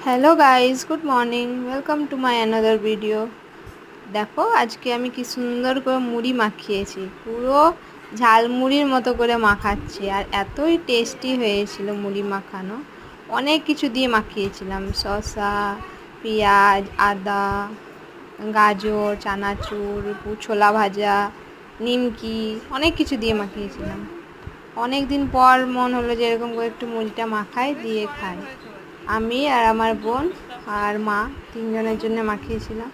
Hello guys, good morning. Welcome to my another video. দেখো আজকে আমি কি সুন্দর করে মুড়ি মাখিয়েছি, পুরো ঝালমুড়ির মতো করে মাখাচ্ছি। আর এতই টেস্টি হয়েছিল মুড়ি মাখানো। অনেক কিছু দিয়ে মাখিয়েছিলাম, শসা, পেঁয়াজ, আদা, গাজর, চানাচুর, ছোলা ভাজা, নিমকি, অনেক কিছু দিয়ে মাখিয়েছিলাম। অনেক দিন পর মন হলো যে এরকম করে একটু মুড়িটা মাখাই দিয়ে খাই। আমি আর আমার বোন আর মা তিনজনের জন্য মাখিয়েছিলাম।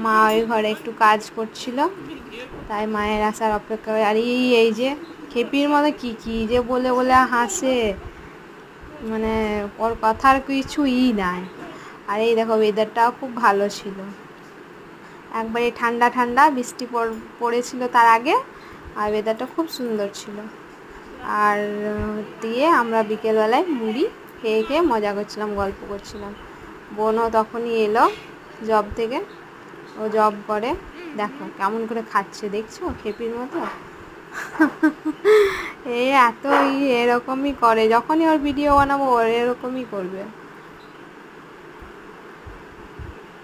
মা ওই ঘরে একটু কাজ করছিল, তাই মায়ের আসার অপেক্ষা করে। আর এই যে খেপির মতো কী যে বলে বলে হাসে, মানে ওর কথার কিছুই নাই। আর এই দেখো ওয়েদারটাও খুব ভালো ছিল, একবারে ঠান্ডা ঠান্ডা, বৃষ্টি পড়েছিল তার আগে। আর ওয়েদারটা খুব সুন্দর ছিল। আর দিয়ে আমরা বিকেলবেলায় মুড়ি খেয়ে খেয়ে মজা করছিলাম, গল্প করছিলাম। বোনও তখনই এলো জব থেকে, ও জব করে। দেখো কেমন করে খাচ্ছে, দেখছো খেপির মতো। এত এরকমই করে, যখনই ওর ভিডিও বানাবো ওর এরকমই করবে।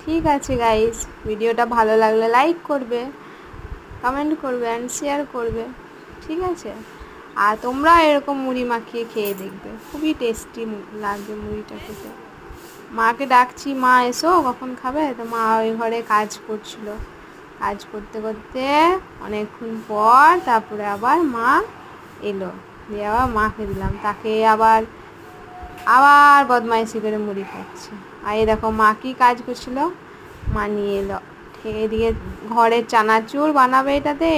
ঠিক আছে গাইস, ভিডিওটা ভালো লাগলে লাইক করবে, কমেন্ট করবে অ্যান্ড শেয়ার করবে, ঠিক আছে? আর তোমরা এরকম মুড়ি মাখিয়ে খেয়ে দেখবে, খুবই টেস্টি লাগবে মুড়িটা খেতে। মাকে ডাকছি, মা এসো, কখন খাবে? তো মা ওই ঘরে কাজ করছিল। কাজ করতে করতে অনেকক্ষণ পর তারপরে আবার মা এলো, দিয়ে আবার মাকে দিলাম, তাকে আবার আবার বদমাইশি করে মুড়ি খাচ্ছে। আর এই দেখো মা কি কাজ করছিল, মা নিয়ে এলো, এদিকে ঘরের চানাচুর বানাবে এটাতে।